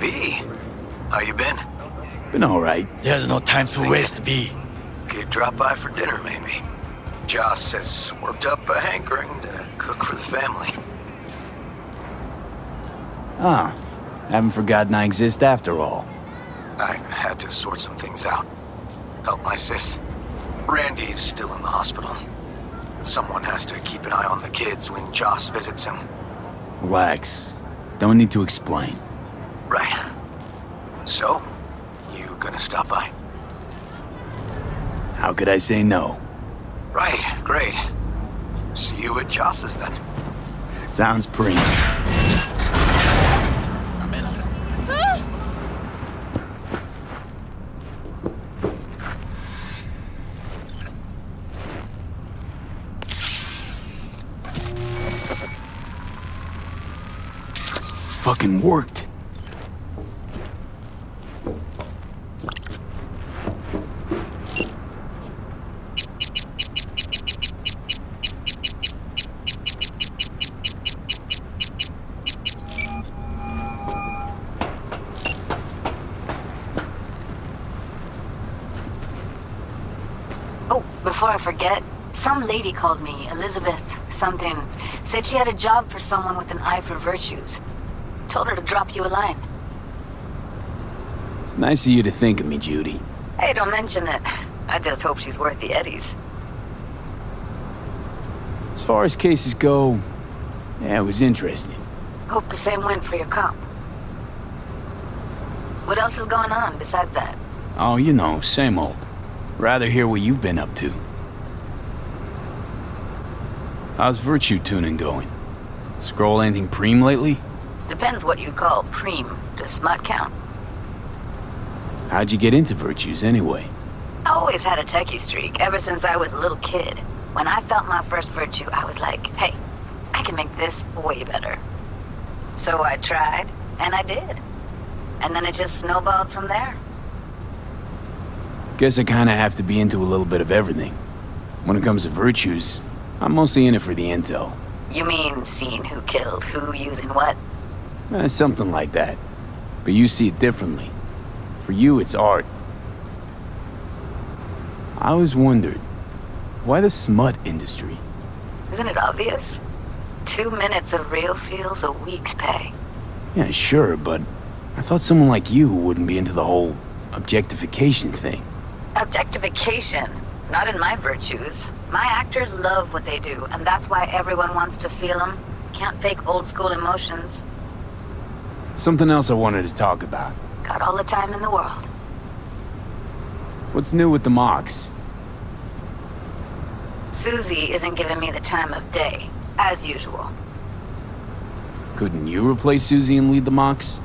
B, how you been? Been alright. There's no time to waste, B. Could drop by for dinner, maybe. Joss has worked up a hankering to cook for the family. Ah, haven't forgotten I exist after all. I had to sort some things out. Help my sis. Randy's still in the hospital. Someone has to keep an eye on the kids when Joss visits him. Relax. Don't need to explain. Right. So, you gonna stop by? How could I say no? Right, great. See you at Joss's then. Sounds pretty. Fucking worked. Oh, before I forget, some lady called me, Elizabeth something. Said she had a job for someone with an eye for virtues. Told her to drop you a line. It's nice of you to think of me, Judy. Hey, don't mention it. I just hope she's worth the eddies. As far as cases go, yeah, it was interesting. Hope the same went for your comp. What else is going on besides that? Oh, you know, same old. Rather hear what you've been up to. How's virtue tuning going? Scroll anything preem lately? Depends what you call preem. Does smut count? How'd you get into virtues anyway? I always had a techie streak, ever since I was a little kid. When I felt my first virtue, I was like, hey, I can make this way better. So I tried, and I did. And then it just snowballed from there. Guess I kinda have to be into a little bit of everything. When it comes to virtues, I'm mostly in it for the intel. You mean seeing who killed who using what? Something like that. But you see it differently. For you, it's art. I always wondered, why the smut industry? Isn't it obvious? 2 minutes of real feels a week's pay. Yeah, sure, but I thought someone like you wouldn't be into the whole objectification thing. Objectification? Not in my virtues. My actors love what they do, and that's why everyone wants to feel them. Can't fake old school emotions. Something else I wanted to talk about. Got all the time in the world. What's new with the mocks? Susie isn't giving me the time of day, as usual. Couldn't you replace Susie and lead the mocks?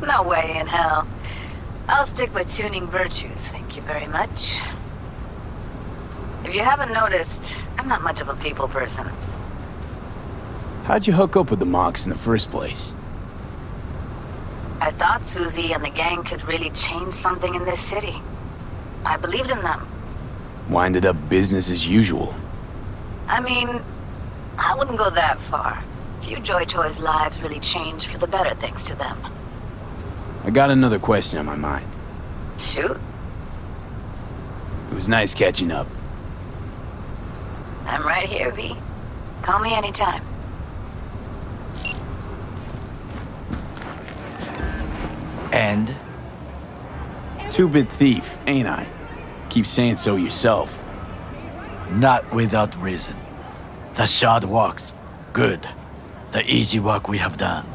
No way in hell. I'll stick with tuning virtues, thank you very much. If you haven't noticed, I'm not much of a people person. How'd you hook up with the mocks in the first place? I thought Susie and the gang could really change something in this city. I believed in them. Winded up business as usual. I mean, I wouldn't go that far. Few Joy Toys' lives really changed for the better thanks to them. I got another question on my mind. Shoot. It was nice catching up. I'm right here, V. Call me anytime. And? Two-bit thief, ain't I? Keep saying so yourself. Not without reason. The shard works. Good. The easy work we have done.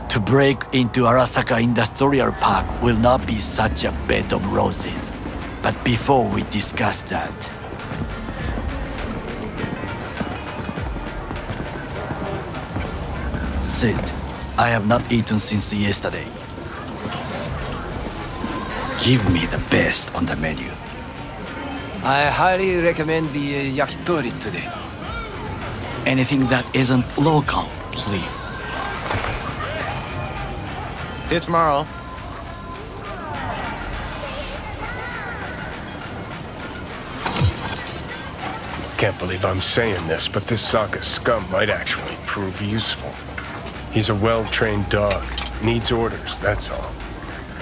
To break into Arasaka Industrial Park will not be such a bed of roses. But before we discuss that... Sid, I have not eaten since yesterday. Give me the best on the menu. I highly recommend the yakitori today. Anything that isn't local, please. See you tomorrow. Can't believe I'm saying this, but this Sokka scum might actually prove useful. He's a well-trained dog. Needs orders, that's all.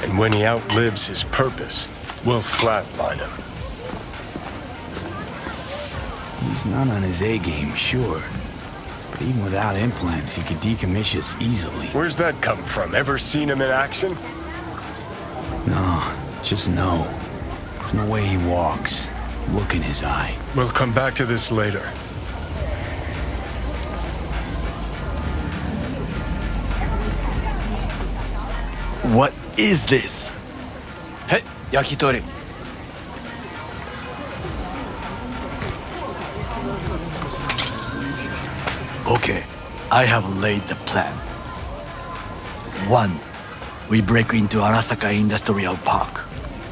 And when he outlives his purpose, we'll flatline him. He's not on his A game, sure. But even without implants, he could decommission us easily. Where's that come from? Ever seen him in action? No, just no. From the way he walks, look in his eye. We'll come back to this later. What is this? はい、焼き鳥。Okay, I have laid the plan. 1. We break into Arasaka Industrial Park.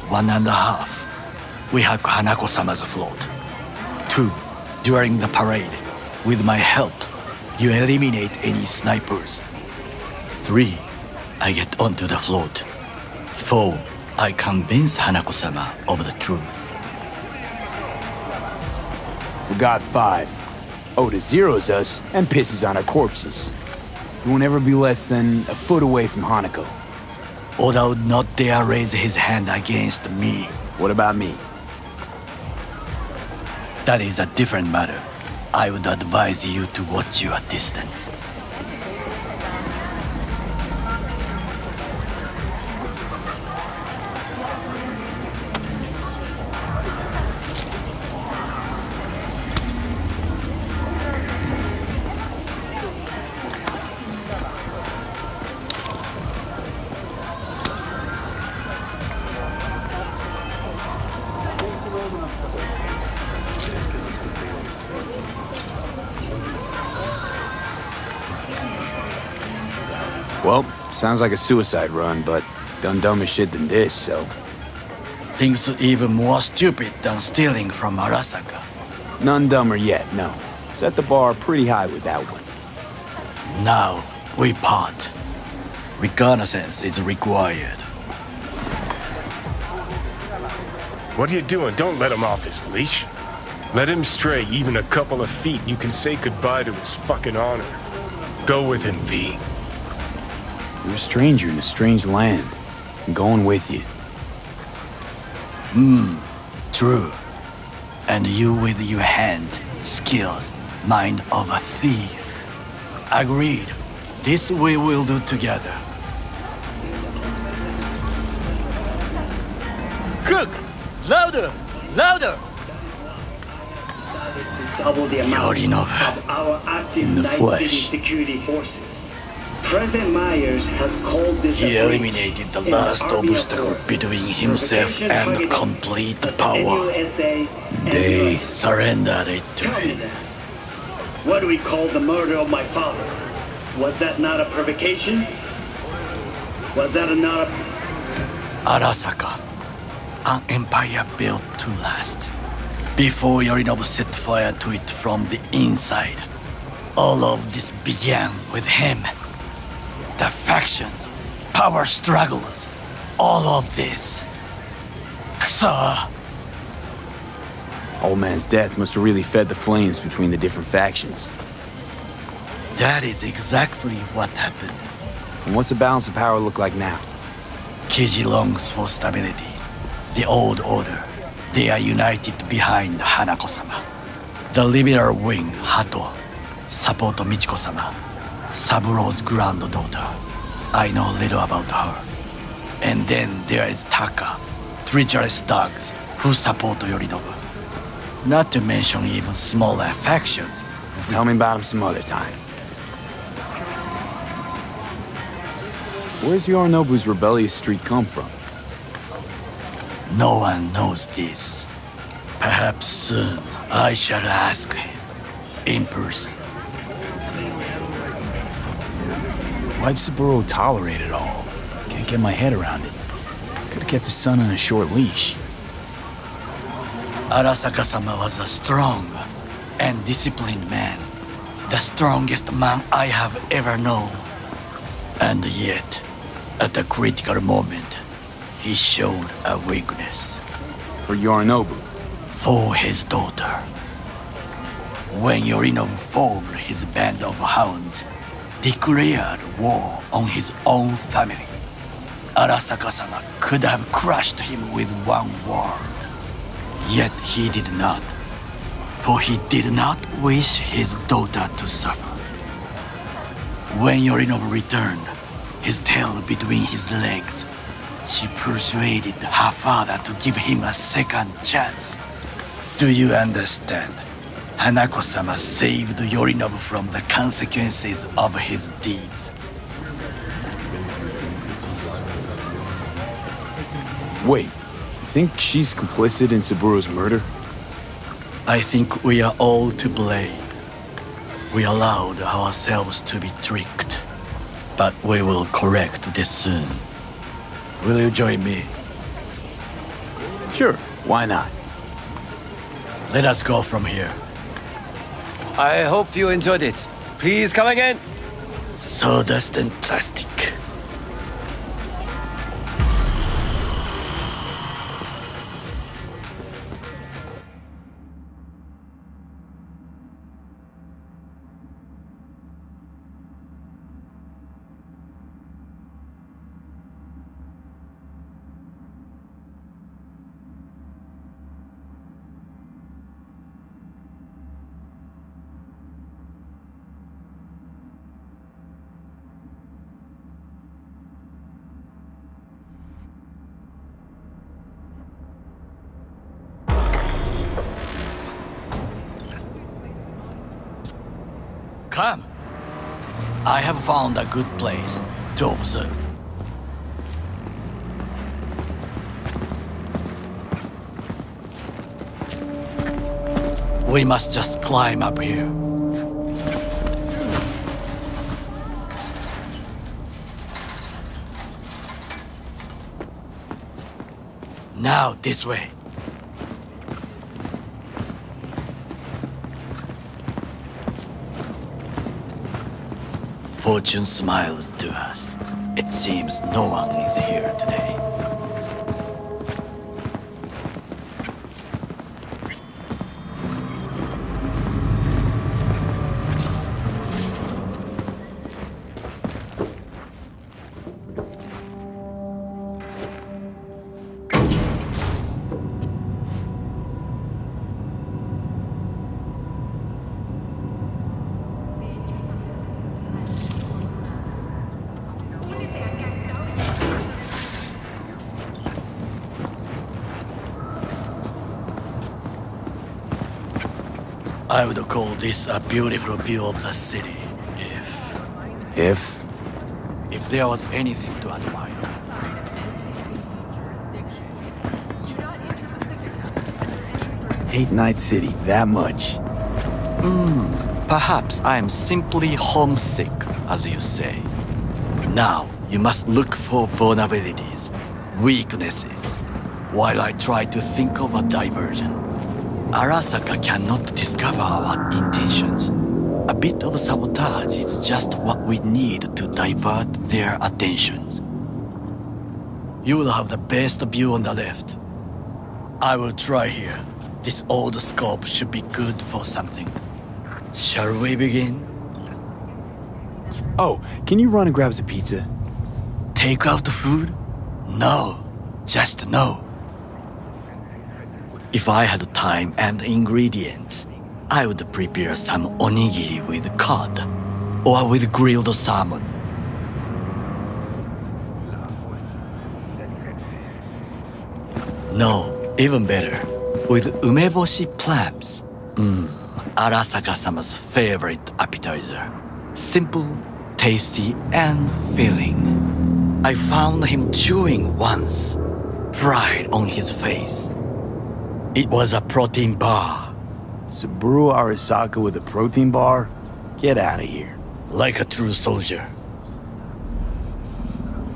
1.5. We hack Hanako-sama's float. 2. During the parade, with my help, you eliminate any snipers. 3. I get onto the float. 4. I convince Hanako-sama of the truth. Forgot 5. Oda zeros us and pisses on our corpses. He won't ever be less than a foot away from Hanako. Oda would not dare raise his hand against me. What about me? That is a different matter. I would advise you to watch your distance. Well, sounds like a suicide run, but done dumber shit than this, so... Things even more stupid than stealing from Arasaka. None dumber yet, no. Set the bar pretty high with that one. Now, we part. Reconnaissance is required. What are you doing? Don't let him off his leash. Let him stray even a couple of feet and you can say goodbye to his fucking honor. Go with him, V. You're a stranger in a strange land. I'm going with you. True. And you with your hands, skills, mind of a thief. Agreed. This we will do together. Cook! Louder! Louder! Double the amount Yorinobu. of our active In the Night flesh. City security forces. President Myers has called this He a breach eliminated the in last Army obstacle effort. between himself Provocation and targeting complete the power. NUSA and They US. Surrendered it to Tell me him. that. What do we call the murder of my father? Was that not a provocation? Was that not a... Arasaka, an empire built to last. Before Yorinobu set fire to it from the inside, all of this began with him. The factions, power struggles, all of this. Ksa! Old man's death must have really fed the flames between the different factions. That is exactly what happened. And what's the balance of power look like now? Kiji longs for stability. The old order. They are united behind Hanako-sama. The liberal wing, Hato, support Michiko-sama, Saburo's granddaughter. I know little about her. And then there is Taka, treacherous dogs who support Yorinobu. Not to mention even smaller factions. Tell me about him some other time. Where's Yorinobu's rebellious streak come from? No one knows this. Perhaps soon I shall ask him in person. Why'd Saburo tolerate it all? Can't get my head around it. Could've kept his son on a short leash. Arasaka-sama was a strong and disciplined man. The strongest man I have ever known. And yet, at a critical moment, he showed a weakness For Yorinobu. for his daughter. when Yorinobu formed his band of hounds, declared war on his own family. Arasaka-sama could have crushed him with one word. Yet he did not, for he did not wish his daughter to suffer. When Yorinobu returned, his tail between his legs, she persuaded her father to give him a second chance. Do you understand? Hanako-sama saved Yorinobu from the consequences of his deeds. Wait, you think she's complicit in Saburo's murder? I think we are all to blame. We allowed ourselves to be tricked, but we will correct this soon. Will you join me? Sure, why not? Let us go from here. I hope you enjoyed it. Please come again. Sawdust and plastic. Come. I have found a good place to observe. We must just climb up here. Now this way. Fortune smiles to us. It seems no one is here today. I would call this a beautiful view of the city, if there was anything to admire. Hate Night City that much. Perhaps I am simply homesick, as you say. Now, you must look for vulnerabilities, weaknesses, while I try to think of a diversion. Arasaka cannot discover our intentions. A bit of sabotage is just what we need to divert their attentions. You will have the best view on the left. I will try here. This old scope should be good for something. Shall we begin? Oh, can you run and grab us a pizza? Take out the food? No, just no. If I had time and ingredients, I would prepare some onigiri with cod or with grilled salmon. No, even better, with umeboshi clams. Arasaka-sama's favorite appetizer. Simple, tasty, and filling. I found him chewing once, pride on his face. It was a protein bar. Saburo Arasaka with a protein bar? Get out of here. Like a true soldier.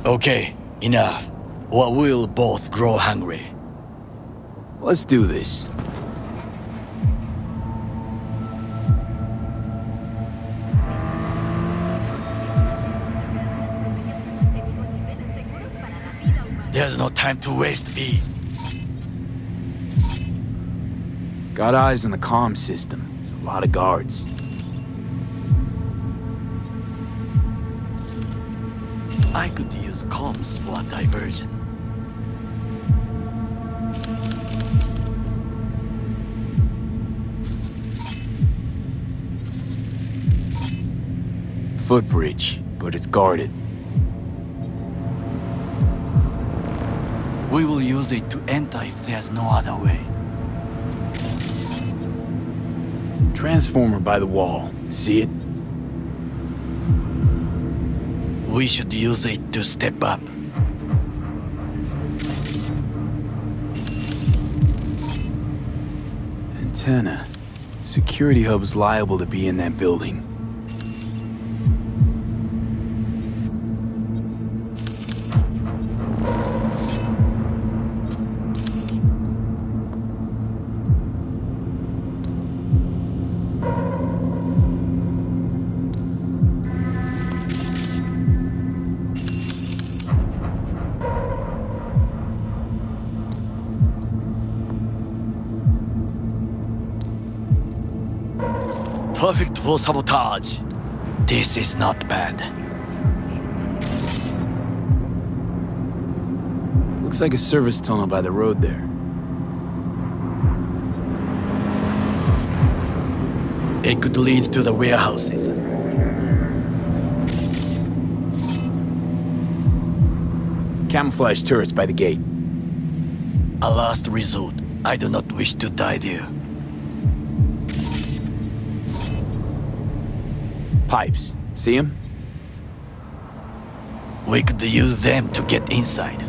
Okay, enough. Or we'll both grow hungry. Let's do this. There's no time to waste, V. Got eyes on the comm system. It's a lot of guards. I could use comms for a diversion. Footbridge, but it's guarded. We will use it to enter if there's no other way. Transformer by the wall. See it? We should use it to step up. Antenna. Security hub's liable to be in that building. Perfect for sabotage. This is not bad. Looks like a service tunnel by the road there. It could lead to the warehouses. Camouflage turrets by the gate. A last resort. I do not wish to die there. Pipes. See them? We could use them to get inside.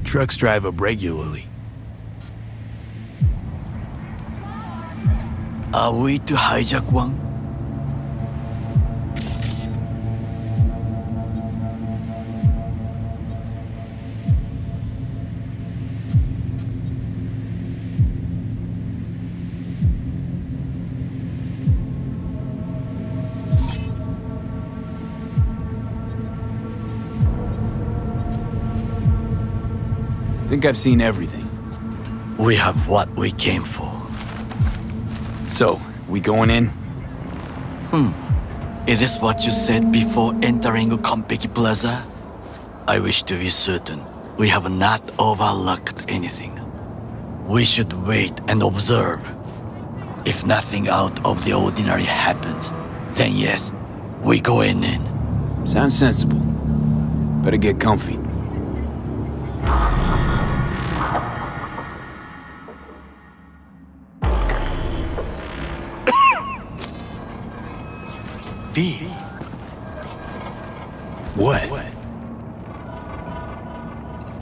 Trucks drive up regularly. Are we to hijack one? Think I've seen everything. We have what we came for. So, we going in? Is this what you said before entering Konpeki Plaza? I wish to be certain we have not overlooked anything. We should wait and observe. If nothing out of the ordinary happens, then yes, we go in. Sounds sensible. Better get comfy. B. What?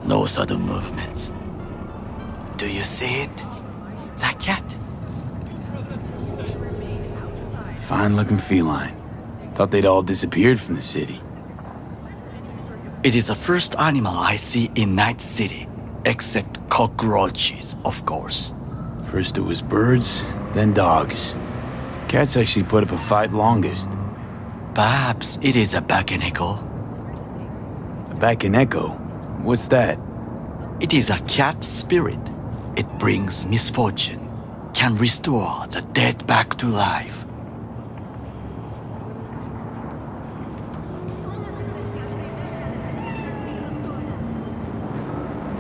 No sudden movements. Do you see it? The cat? Fine-looking feline. Thought they'd all disappeared from the city. It is the first animal I see in Night City, except cockroaches, of course. First it was birds, then dogs. Cats actually put up a fight longest. Perhaps it is a Bakeneko. A Bakeneko? What's that? It is a cat spirit. It brings misfortune, can restore the dead back to life.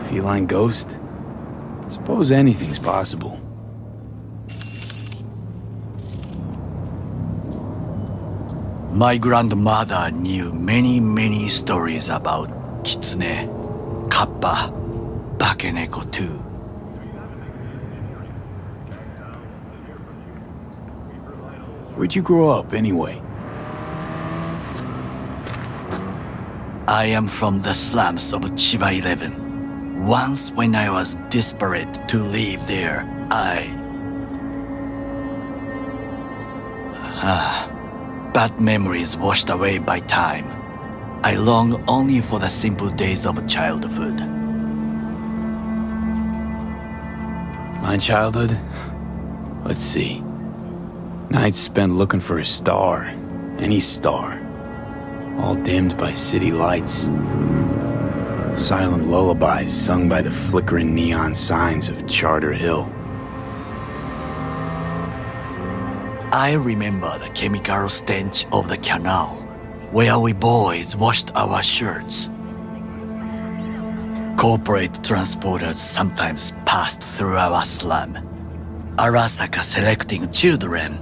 Feline ghost? Suppose anything's possible. My grandmother knew many stories about Kitsune, Kappa, Bakeneko too. Where'd you grow up, anyway? I am from the slums of Chiba 11. Once when I was desperate to live there, bad memories washed away by time. I long only for the simple days of childhood. My childhood? Let's see. Nights spent looking for a star. Any star. all dimmed by city lights. Silent lullabies sung by the flickering neon signs of Charter Hill. I remember the chemical stench of the canal, where we boys washed our shirts. Corporate transporters sometimes passed through our slum, Arasaka selecting children,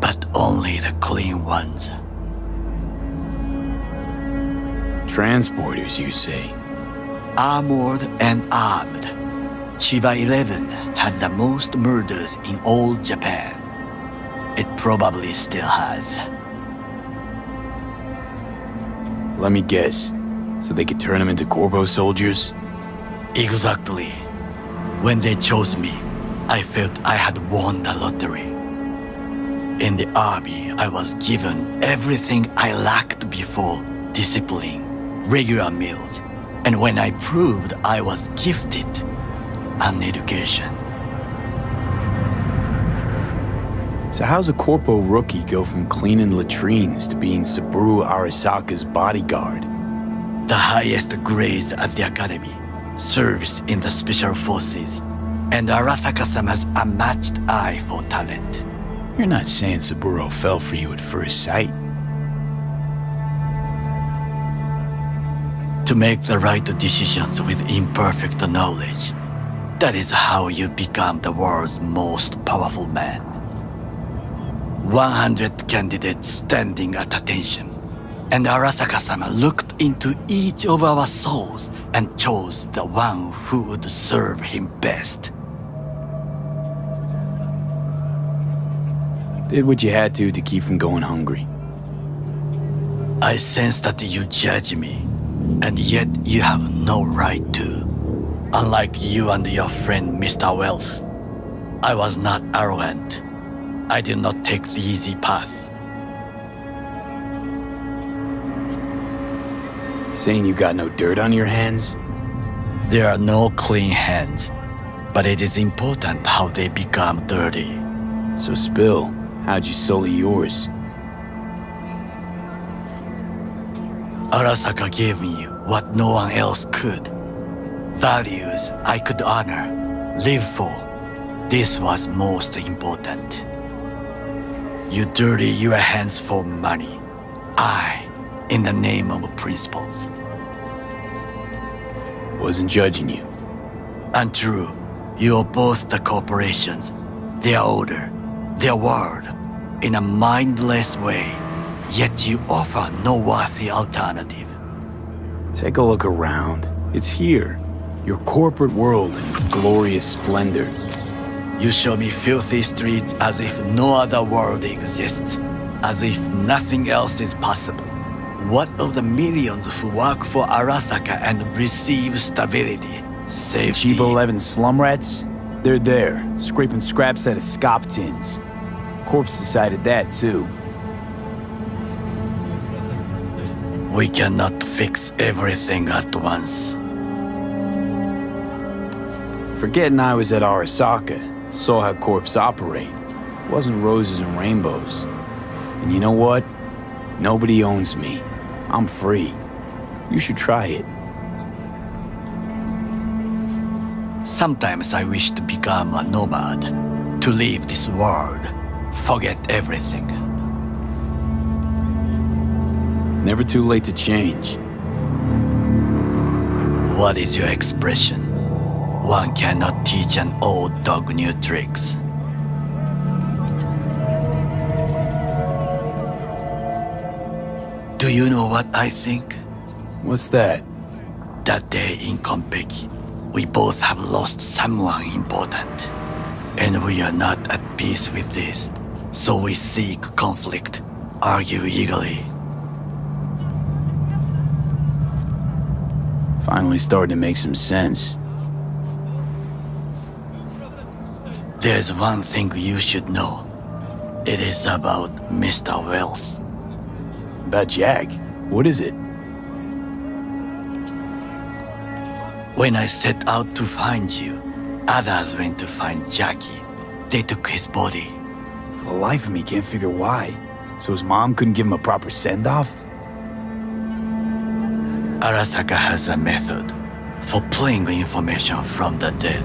but only the clean ones. Transporters, you say? Armored and armed, Chiba 11 had the most murders in all Japan. It probably still has. Let me guess. So they could turn them into Corpo soldiers? Exactly. When they chose me, I felt I had won the lottery. In the army, I was given everything I lacked before: discipline, regular meals, and when I proved I was gifted, an education. So how's a Corpo rookie go from cleaning latrines to being Saburo Arasaka's bodyguard? The highest grades at the academy, service in the special forces, and Arasaka-sama's unmatched eye for talent. You're not saying Saburo fell for you at first sight. To make the right decisions with imperfect knowledge, that is how you become the world's most powerful man. 100 candidates standing at attention, and Arasaka-sama looked into each of our souls and chose the one who would serve him best. Did what you had to keep from going hungry. I sense that you judge me, and yet you have no right to. Unlike you and your friend Mr. Wells, I was not arrogant. I did not take the easy path. Saying you got no dirt on your hands? There are no clean hands, but it is important how they become dirty. So spill, how'd you sully yours? Arasaka gave me what no one else could. Values I could honor, live for. This was most important. You dirty your hands for money. I, in the name of principles. Wasn't judging you. Untrue, you oppose the corporations, their order, their word, in a mindless way, yet you offer no worthy alternative. Take a look around. It's here. Your corporate world in its glorious splendor. You show me filthy streets as if no other world exists, as if nothing else is possible. What of the millions who work for Arasaka and receive stability, safety? Chiba 11 slum rats? They're there, scraping scraps out of scop tins. Corpse decided that too. We cannot fix everything at once. Forgetting I was at Arasaka, saw how corps operate. It wasn't roses and rainbows. And you know what? Nobody owns me. I'm free. You should try it. Sometimes I wish to become a nomad, to leave this world, forget everything. Never too late to change. What is your expression? One cannot teach an old dog new tricks. Do you know what I think? What's that? That day in Konpeki, we both have lost someone important. And we are not at peace with this. So we seek conflict, argue eagerly. Finally starting to make some sense. There's one thing you should know. It is about Mr. Wells. About Jack? What is it? When I set out to find you, others went to find Jackie. They took his body. For the life of me, can't figure why. So his mom couldn't give him a proper send-off? Arasaka has a method for pulling information from the dead.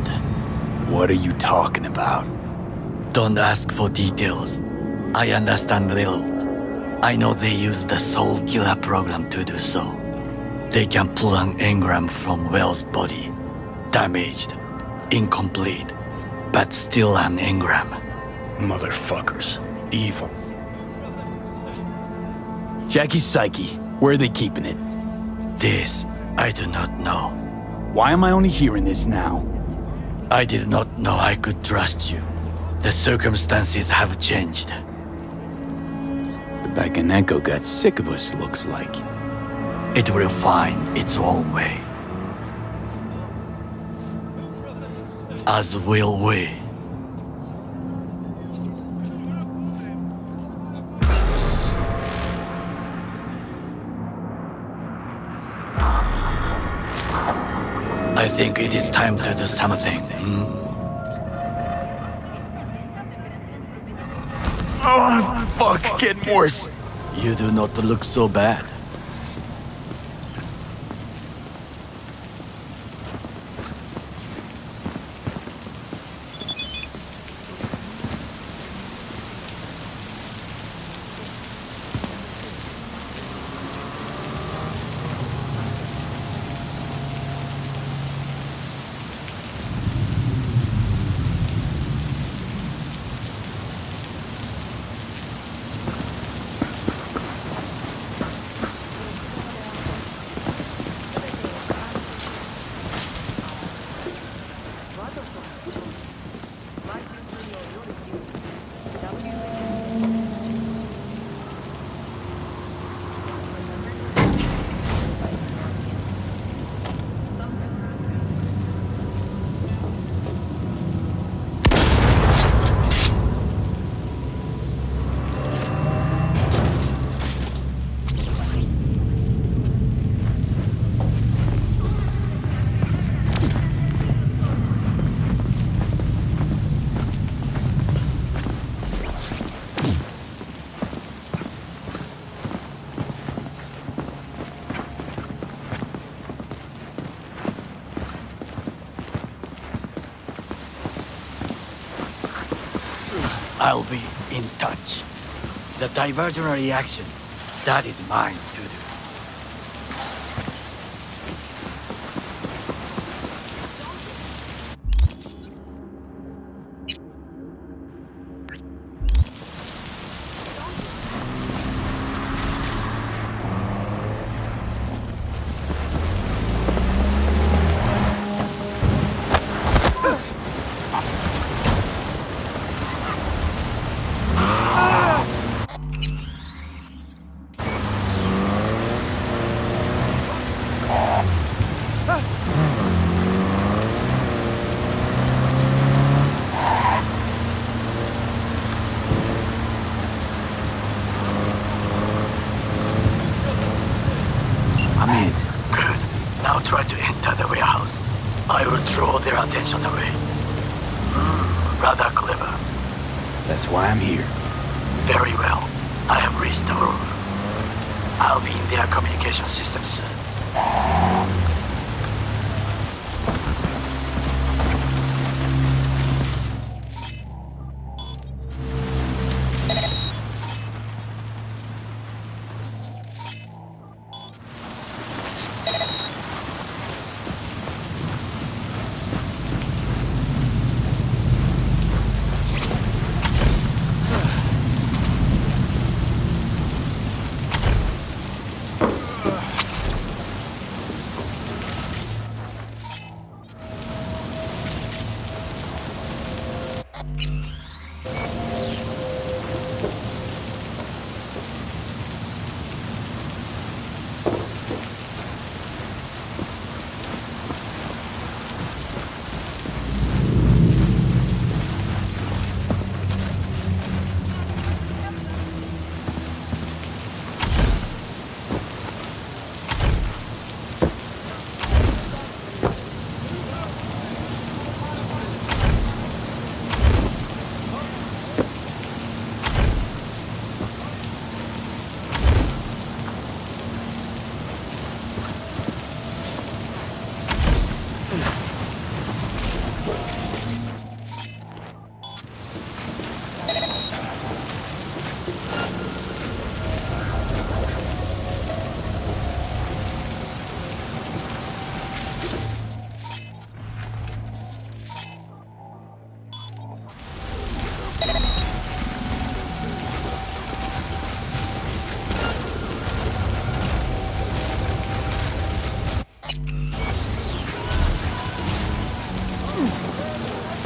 What are you talking about? Don't ask for details. I understand little. I know they use the Soul Killer program to do so. They can pull an engram from Well's body. Damaged, incomplete, but still an engram. Motherfuckers. Evil. Jackie's psyche. Where are they keeping it? This, I do not know. Why am I only hearing this now? I did not know I could trust you. The circumstances have changed. The Bakaneko got sick of us, looks like. It will find its own way. As will we. I think it is time to do something. Oh, fuck, getting worse. You do not look so bad. I'll be in touch. The diversionary reaction, that is mine to do. I'm in. Good. Now try to enter the warehouse. I will draw their attention away. Rather clever. That's why I'm here. Very well. I have reached the roof. I'll be in their communication system soon.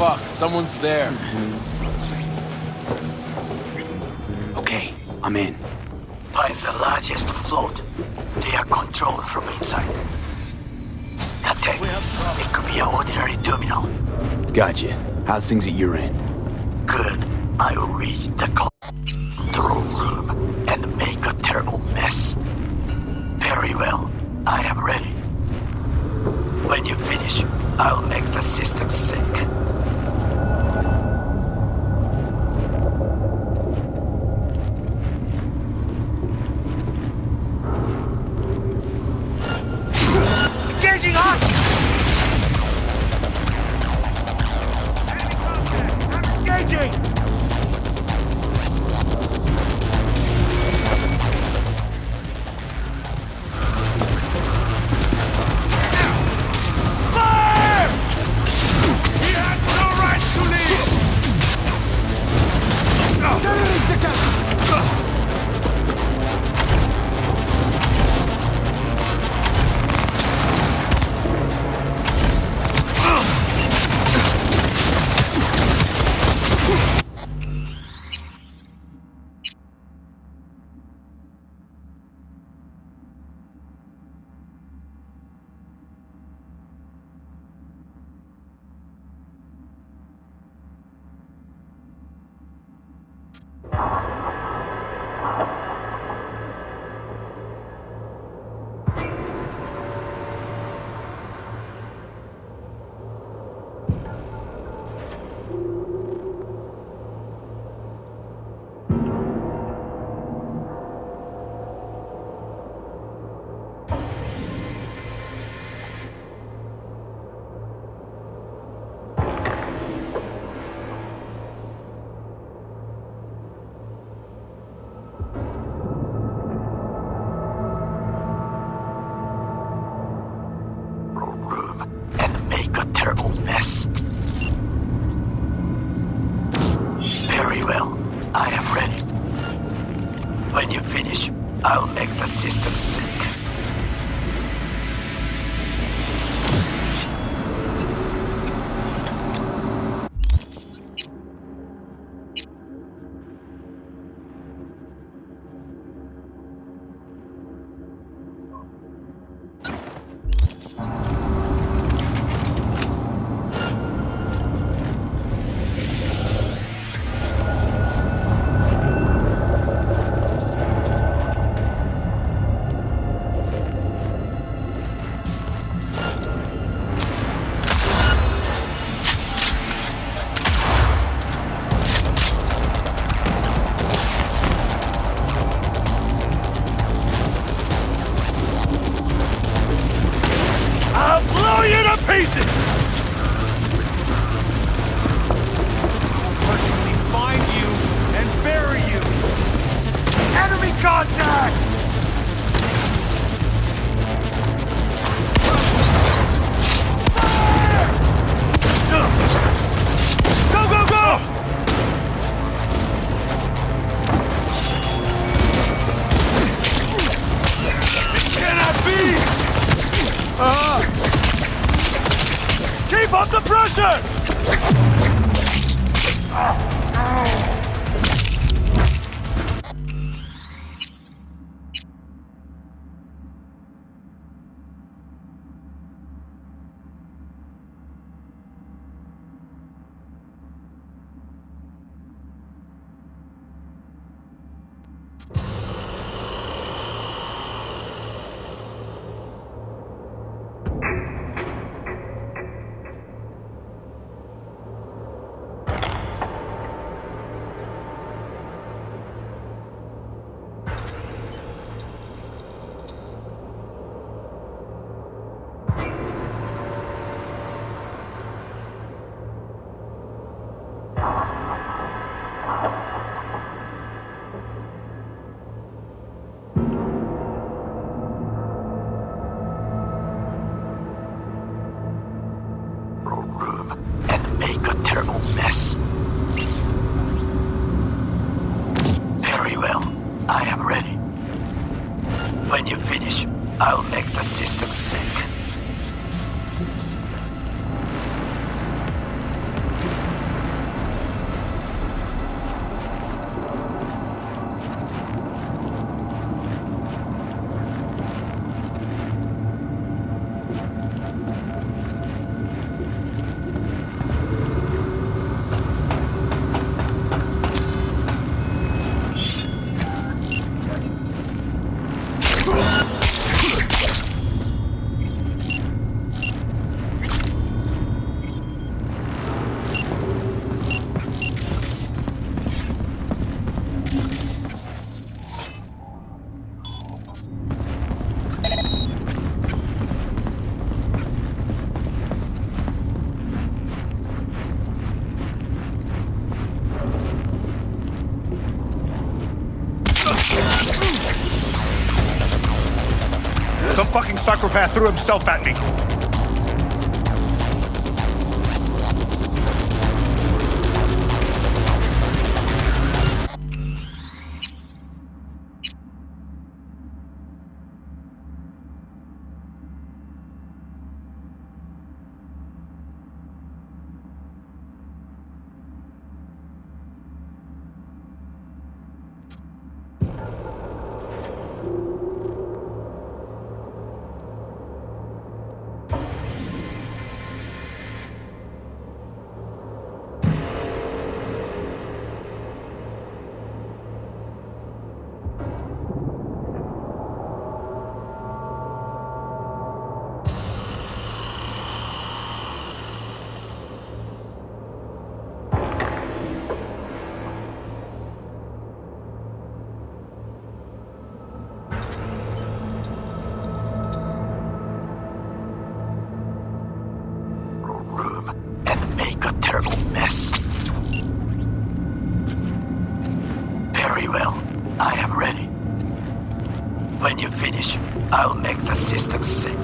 Fuck, someone's there. Okay, I'm in. Find the largest float. They are controlled from inside. That tech, it could be an ordinary terminal. Gotcha. How's things at your end? Good. I will reach the control room and make a terrible mess. Very well. I am ready. When you finish, I'll make the system sick. Engaging hostage! Engaging! Very well. I am ready. When you finish, I'll make the system sick. Keep up the pressure! room and make a terrible mess. Very well. I am ready. When you finish, I'll make the system sync. Some fucking psychopath threw himself at me. Very well. I am ready. When you finish, I'll make the system sync.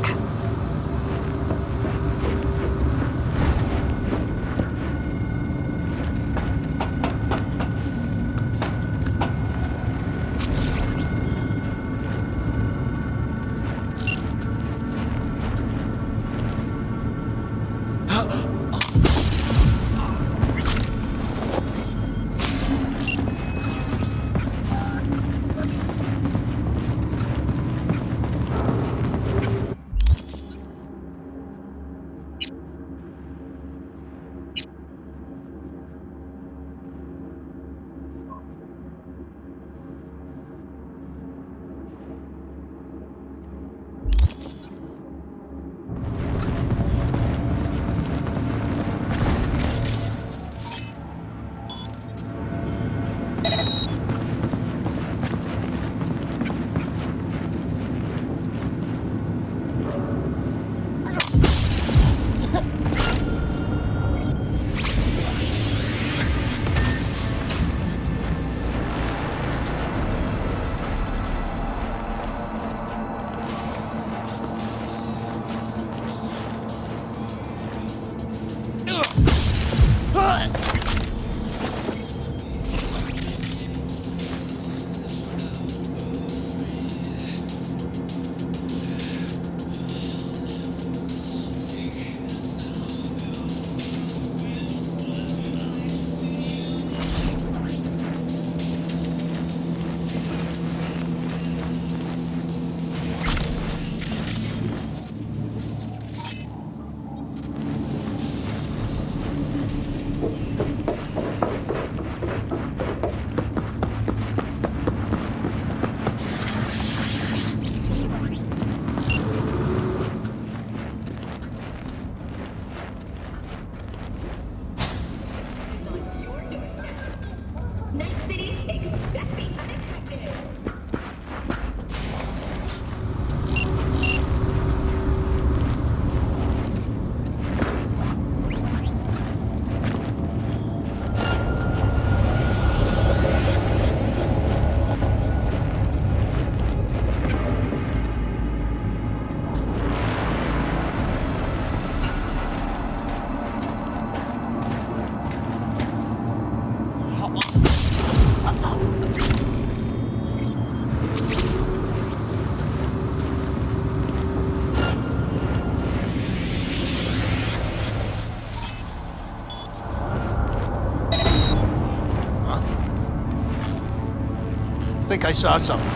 think I saw something.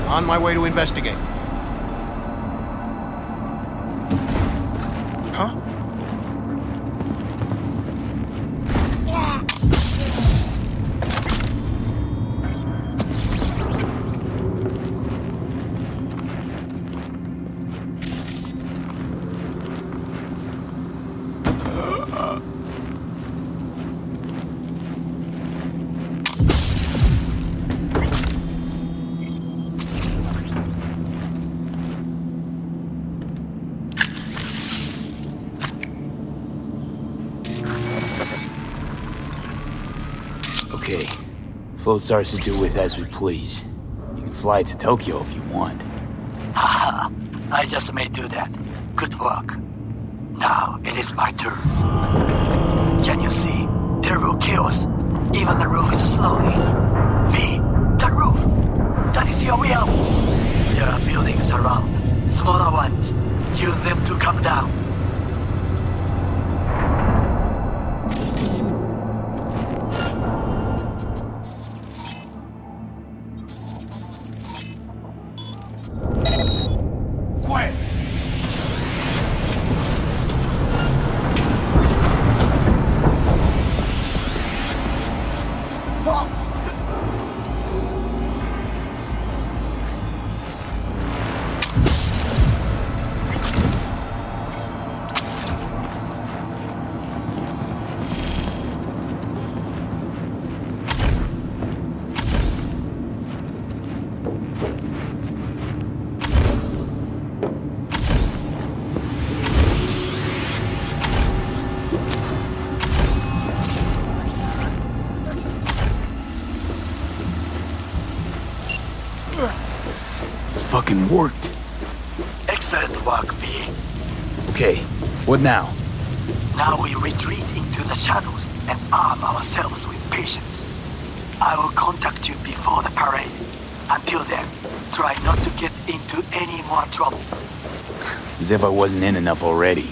On my way to investigate. Huh? Okay. Float starts to do with as we please. You can fly to Tokyo if you want. Haha, I just may do that. Good work. Now it is my turn. Can you see? Terrible chaos. Even the roof is slowly. V, the roof! That is your way out! There are buildings around. Smaller ones. Use them to come down. Quiet! Fucking worked. Excellent work, V. Okay, what now? Now we retreat into the shadows and arm ourselves with patience. I will contact you before the parade. Until then, try not to get into any more trouble. As if I wasn't in enough already.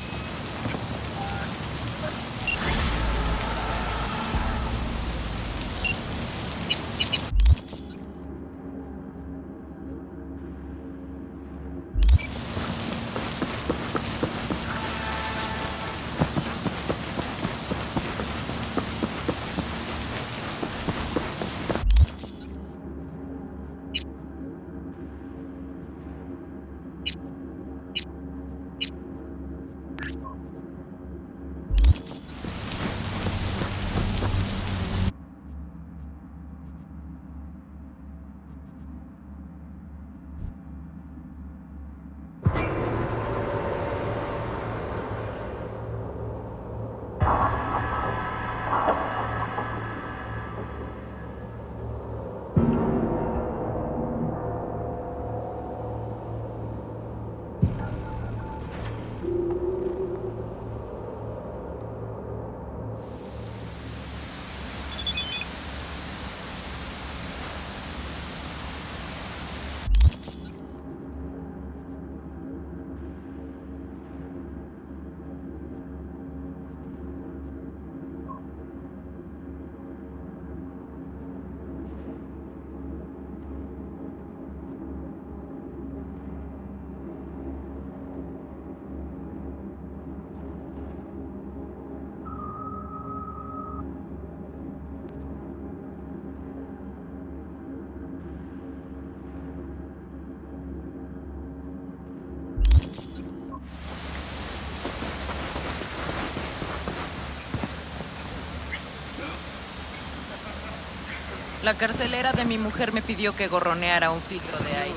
La carcelera de mi mujer me pidió que gorroneara un filtro de aire.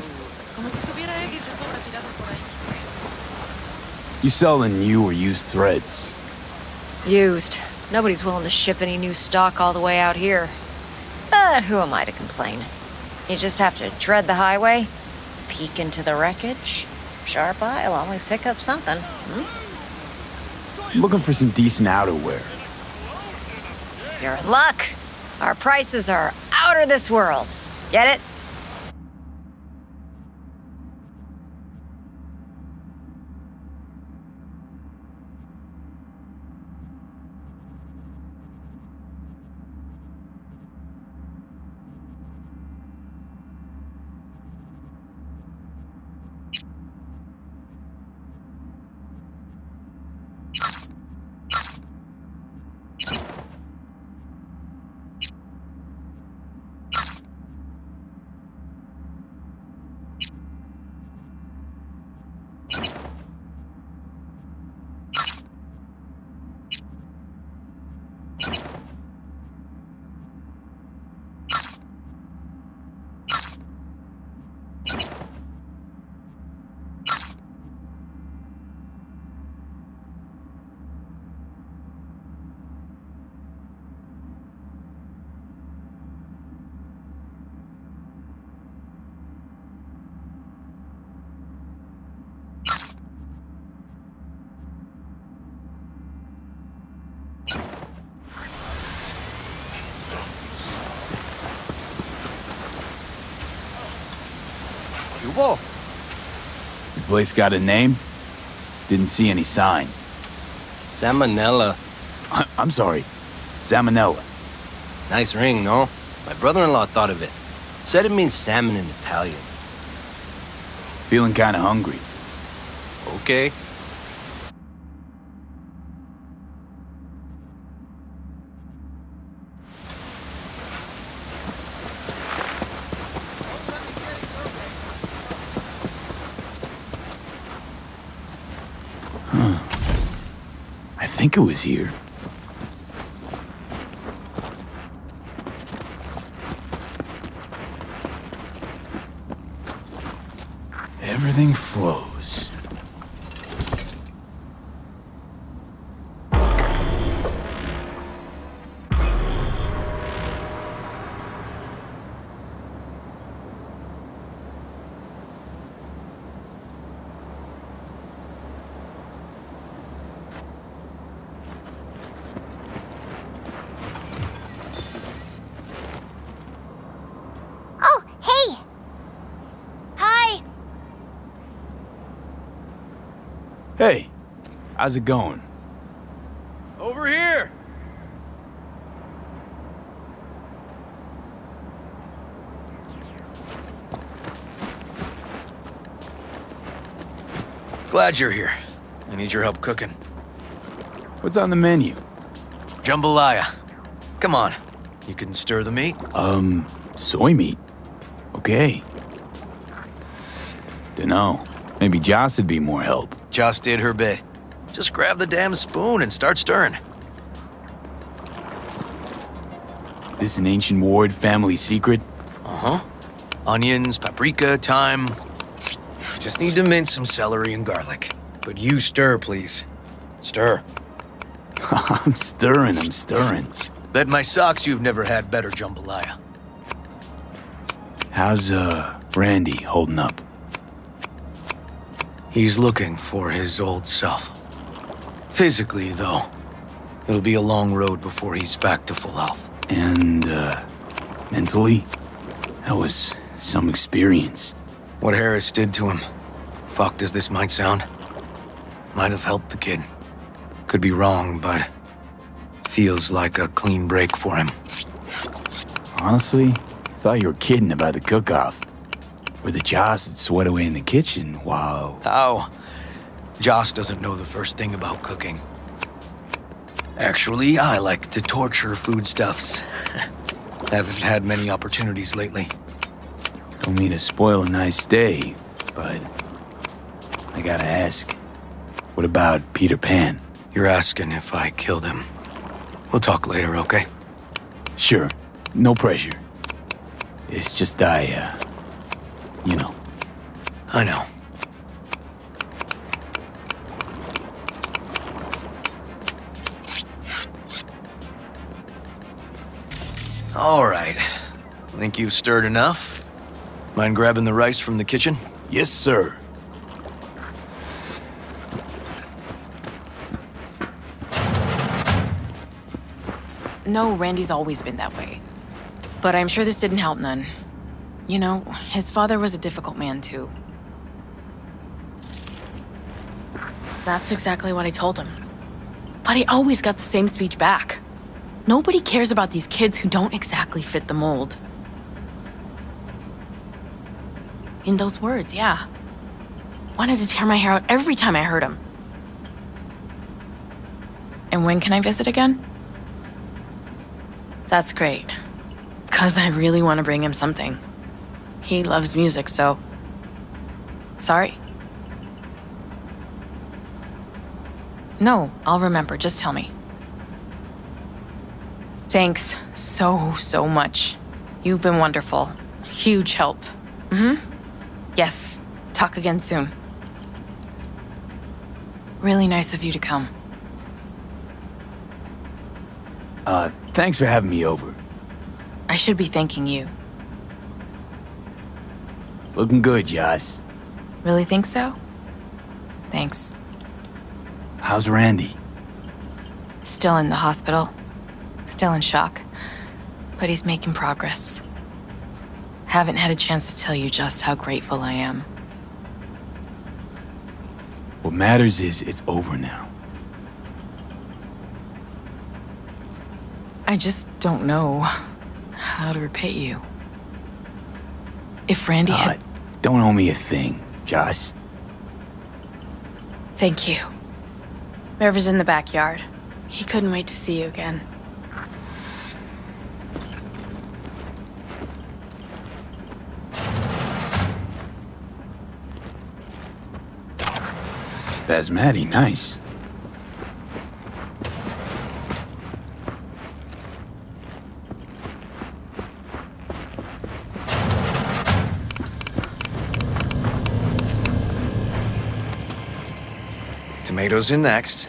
Como si tuviera X de sobra tirados por ahí. You sell the new or used threads? Used. Nobody's willing to ship any new stock all the way out here. But who am I to complain? You just have to tread the highway, peek into the wreckage. Sharp eye will always pick up something. I'm looking for some decent outerwear. You're in luck. Our prices are out of this world. Get it? Capo. The place got a name? Didn't see any sign. Salmonella. I'm sorry. Salmonella. Nice ring, no? My brother-in-law thought of it. Said it means salmon in Italian. Feeling kinda hungry. Okay. I think it was here. Everything flows. Oh, hey! Hi! Hey, how's it going? Over here! Glad you're here. I need your help cooking. What's on the menu? Jambalaya. Come on. You can stir the meat? Soy meat. Okay. Dunno. Maybe Joss would be more help. Joss did her bit. Just grab the damn spoon and start stirring. This an ancient Ward family secret? Uh-huh. Onions, paprika, thyme. Just need to mince some celery and garlic. But you stir, please. Stir. I'm stirring. Bet my socks you've never had better jambalaya. How's, Randy holding up? He's looking for his old self. Physically, though, it'll be a long road before he's back to full health. And, mentally? That was some experience. What Harris did to him, fucked as this might sound, might have helped the kid. Could be wrong, but feels like a clean break for him. Honestly, thought you were kidding about the cook-off. Where the Joss would sweat away in the kitchen while... How? Joss doesn't know the first thing about cooking. Actually, I like to torture foodstuffs. Haven't had many opportunities lately. Don't mean to spoil a nice day, but... I gotta ask. What about Peter Pan? You're asking if I killed him. We'll talk later, okay? Sure. No pressure. It's just you know. I know. All right. Think you've stirred enough? Mind grabbing the rice from the kitchen? Yes, sir. No, Randy's always been that way. But I'm sure this didn't help none. You know, his father was a difficult man, too. That's exactly what I told him. But he always got the same speech back. Nobody cares about these kids who don't exactly fit the mold. In those words, yeah. Wanted to tear my hair out every time I heard him. And when can I visit again? That's great. 'Cause I really want to bring him something. He loves music, so... Sorry? No, I'll remember. Just tell me. Thanks so much. You've been wonderful. Huge help. Yes. Talk again soon. Really nice of you to come. Thanks for having me over. I should be thanking you. Looking good, Joss. Really think so? Thanks. How's Randy? Still in the hospital. Still in shock. But he's making progress. haven't had a chance to tell you just how grateful I am. What matters is it's over now. I just don't know how to repay you. If Randy had... Don't owe me a thing, Joss. Thank you. River's in the backyard. He couldn't wait to see you again. Basmati, nice. Tomatoes in next.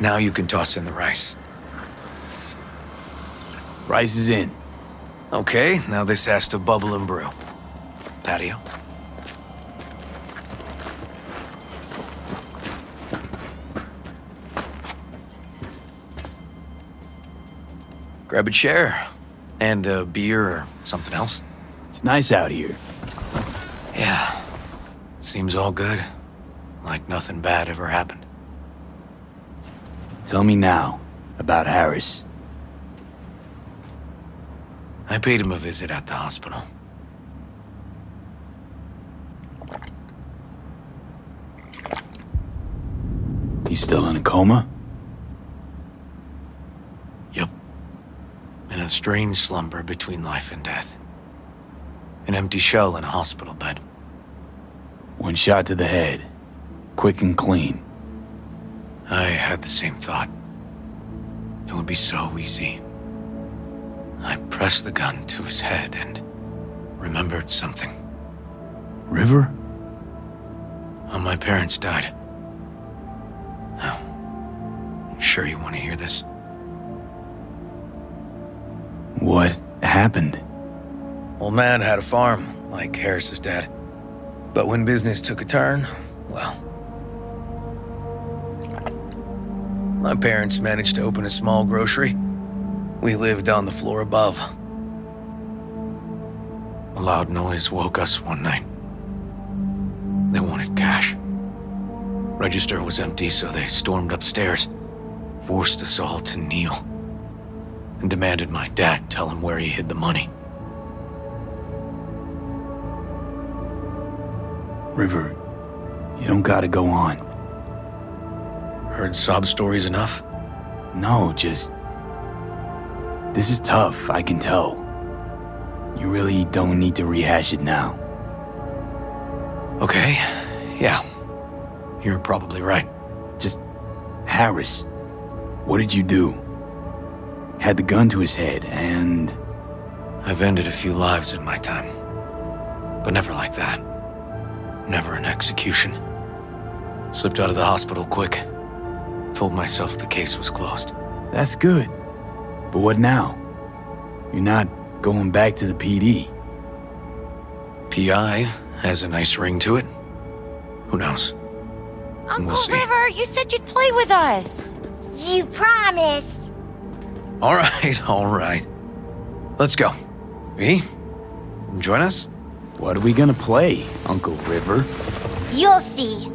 Now you can toss in the rice. Rice is in. Okay, now this has to bubble and brew. Patio. Grab a chair. And a beer or something else. It's nice out here. Yeah. Seems all good. Like nothing bad ever happened. Tell me now about Harris. I paid him a visit at the hospital. He's still in a coma? Yup. In a strange slumber between life and death. An empty shell in a hospital bed. One shot to the head. Quick and clean. I had the same thought. It would be so easy. I pressed the gun to his head and remembered something. River? How my parents died. Now, sure you want to hear this? What happened? Old man had a farm, like Harris's dad. But when business took a turn, well... My parents managed to open a small grocery. We lived on the floor above. A loud noise woke us one night. They wanted cash. Register was empty, so they stormed upstairs, forced us all to kneel, and demanded my dad tell him where he hid the money. River, you don't gotta go on. Heard sob stories enough? No, just... This is tough, I can tell. You really don't need to rehash it now. Okay, yeah. You're probably right. Just... Harris, what did you do? Had the gun to his head, and... I've ended a few lives in my time. But never like that. Never an execution. Slipped out of the hospital quick. Told myself the case was closed. That's good. But what now? You're not going back to the PD. PI has a nice ring to it. Who knows? Uncle River, you said you'd play with us. You promised. All right. Let's go. V, join us? What are we gonna play, Uncle River? You'll see.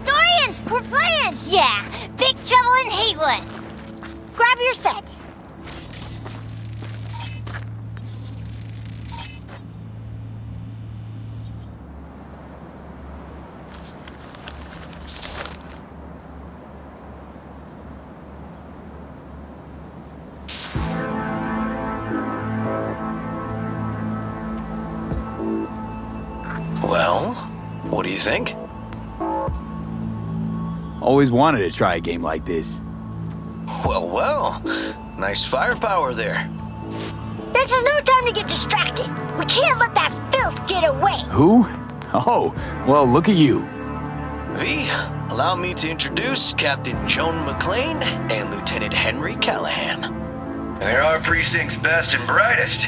Dorian, we're playing! Yeah, Big Trouble in Haywood. Grab your set. Well, what do you think? Always wanted to try a game like this. Well. Nice firepower there. This is no time to get distracted. We can't let that filth get away. Who? Oh, well, look at you. V, allow me to introduce Captain Joan McClane and Lieutenant Henry Callahan. They're our precinct's best and brightest.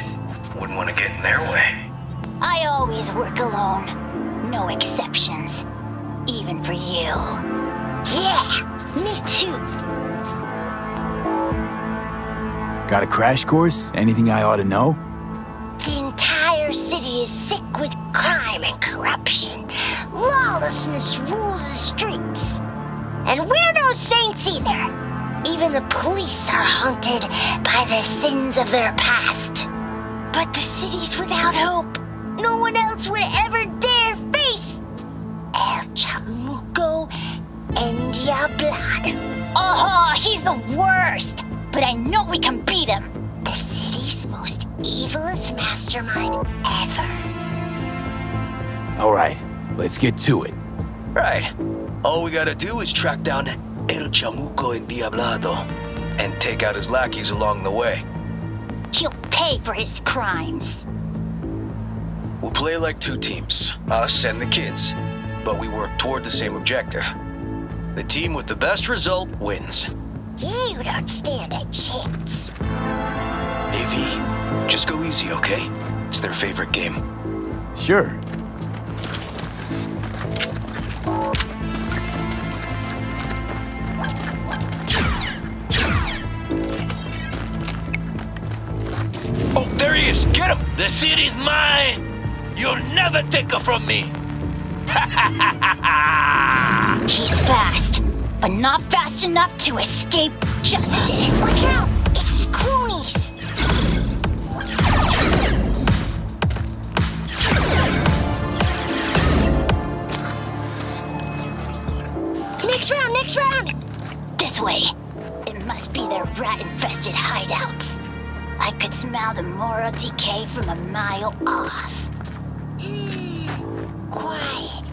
Wouldn't want to get in their way. I always work alone. No exceptions. Even for you. Yeah, me too. Got a crash course? Anything I ought to know? The entire city is sick with crime and corruption. Lawlessness rules the streets. And we're no saints either. Even the police are haunted by the sins of their past. But the city's without hope. No one else would ever dare face El Chamuco Endiablado. Oh, he's the worst! But I know we can beat him. The city's most evilest mastermind ever. All right, let's get to it. Right. All we gotta do is track down El Chamuco Endiablado and take out his lackeys along the way. He'll pay for his crimes. We'll play like two teams, us and the kids, but we work toward the same objective. The team with the best result wins. You don't stand a chance. AV, just go easy, okay? It's their favorite game. Sure. Oh, there he is! Get him! The city's mine! You'll never take her from me! He's fast, but not fast enough to escape justice. Watch out! It's Croonies! Next round! This way. It must be their rat-infested hideouts. I could smell the moral decay from a mile off. Quiet.